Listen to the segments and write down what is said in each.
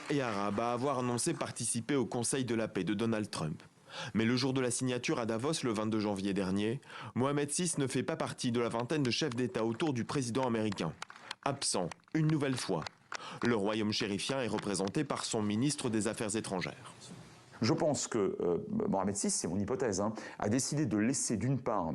et arabe à avoir annoncé participer au Conseil de la paix de Donald Trump. Mais le jour de la signature à Davos, le 22 janvier dernier, Mohamed VI ne fait pas partie de la vingtaine de chefs d'État autour du président américain. Absent, une nouvelle fois. Le royaume chérifien est représenté par son ministre des Affaires étrangères. Je pense que Mohamed VI, c'est mon hypothèse, a décidé de laisser d'une part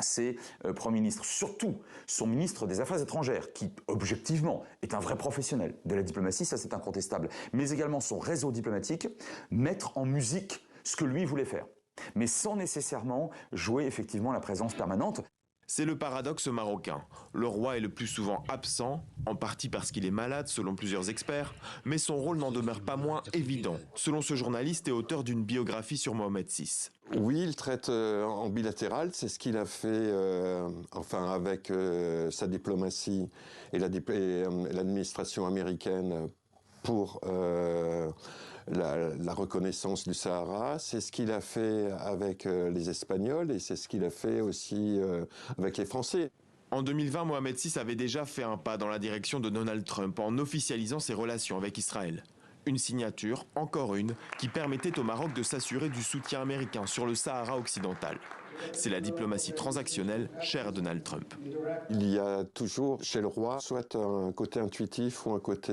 ses premiers ministres, surtout son ministre des Affaires étrangères, qui objectivement est un vrai professionnel de la diplomatie, ça c'est incontestable, mais également son réseau diplomatique, mettre en musique ce que lui voulait faire, mais sans nécessairement jouer effectivement la présence permanente. C'est le paradoxe marocain. Le roi est le plus souvent absent, en partie parce qu'il est malade selon plusieurs experts, mais son rôle n'en demeure pas moins évident, selon ce journaliste et auteur d'une biographie sur Mohamed VI. Oui, il traite en bilatéral, c'est ce qu'il a fait avec sa diplomatie et l'administration américaine pour la reconnaissance du Sahara. C'est ce qu'il a fait avec les Espagnols et c'est ce qu'il a fait aussi avec les Français. En 2020, Mohamed VI avait déjà fait un pas dans la direction de Donald Trump en officialisant ses relations avec Israël. Une signature, encore une, qui permettait au Maroc de s'assurer du soutien américain sur le Sahara occidental. C'est la diplomatie transactionnelle chère à Donald Trump. Il y a toujours chez le roi soit un côté intuitif ou un côté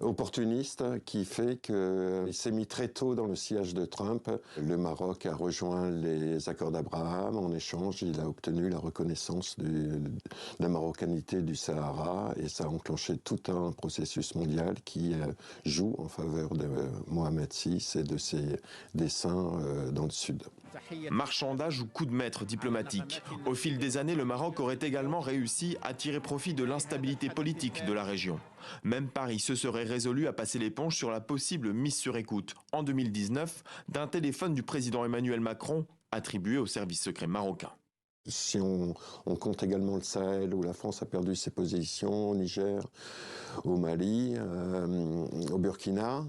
opportuniste qui fait qu'il s'est mis très tôt dans le sillage de Trump. Le Maroc a rejoint les accords d'Abraham. En échange, il a obtenu la reconnaissance de la marocanité du Sahara et ça a enclenché tout un processus mondial qui joue en faveur de Mohamed VI et de ses desseins dans le sud. Marchandage ou coup de maître diplomatique. Au fil des années, le Maroc aurait également réussi à tirer profit de l'instabilité politique de la région. Même Paris se serait résolu à passer l'éponge sur la possible mise sur écoute, en 2019, d'un téléphone du président Emmanuel Macron attribué au service secret marocain. Si on compte également le Sahel, où la France a perdu ses positions, au Niger, au Mali, au Burkina,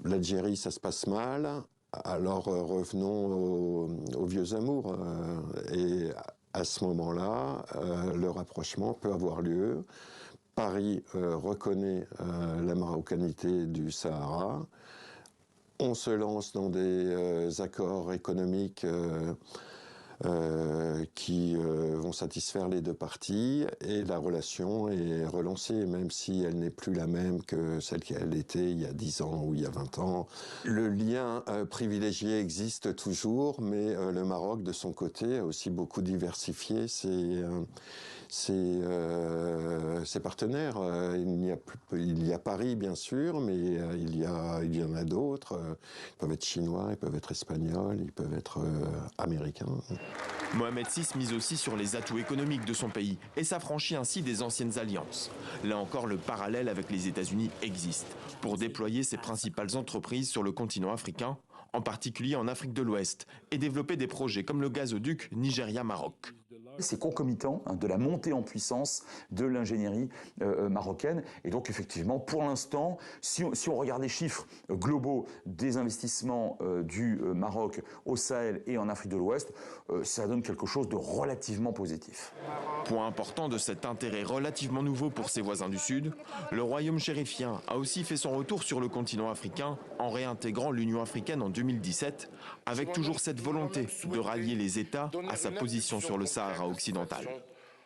l'Algérie, ça se passe mal. Alors revenons aux vieux amours. Et à ce moment-là, le rapprochement peut avoir lieu. Paris reconnaît la marocanité du Sahara. On se lance dans des accords économiques qui vont satisfaire les deux parties et la relation est relancée, même si elle n'est plus la même que celle qu'elle était il y a 10 ans ou il y a 20 ans. Le lien privilégié existe toujours, mais le Maroc, de son côté, a aussi beaucoup diversifié ses partenaires. Il y a Paris, bien sûr, mais il y en a d'autres. Ils peuvent être chinois, ils peuvent être espagnols, ils peuvent être américains. Mohamed VI mise aussi sur les atouts économiques de son pays et s'affranchit ainsi des anciennes alliances. Là encore, le parallèle avec les États-Unis existe pour déployer ses principales entreprises sur le continent africain, en particulier en Afrique de l'Ouest, et développer des projets comme le gazoduc Nigeria-Maroc. C'est concomitant de la montée en puissance de l'ingénierie marocaine. Et donc effectivement, pour l'instant, si on regarde les chiffres globaux des investissements du Maroc au Sahel et en Afrique de l'Ouest, ça donne quelque chose de relativement positif. Point important de cet intérêt relativement nouveau pour ses voisins du Sud, le royaume chérifien a aussi fait son retour sur le continent africain en réintégrant l'Union africaine en 2017, avec toujours cette volonté de rallier les États à sa position sur le Sahara occidental.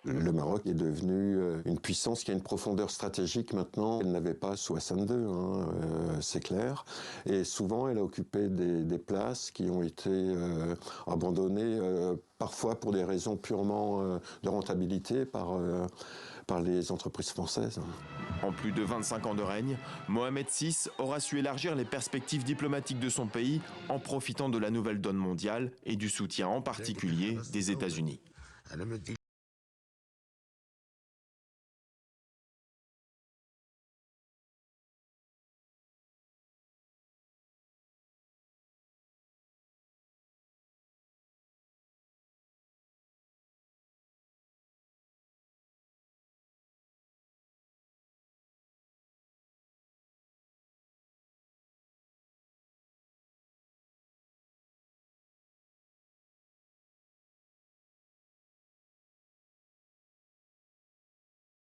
Le Maroc est devenu une puissance qui a une profondeur stratégique maintenant. Elle n'avait pas 62, c'est clair. Et souvent, elle a occupé des places qui ont été abandonnées, parfois pour des raisons purement de rentabilité par les entreprises françaises. En plus de 25 ans de règne, Mohamed VI aura su élargir les perspectives diplomatiques de son pays en profitant de la nouvelle donne mondiale et du soutien en particulier des États-Unis.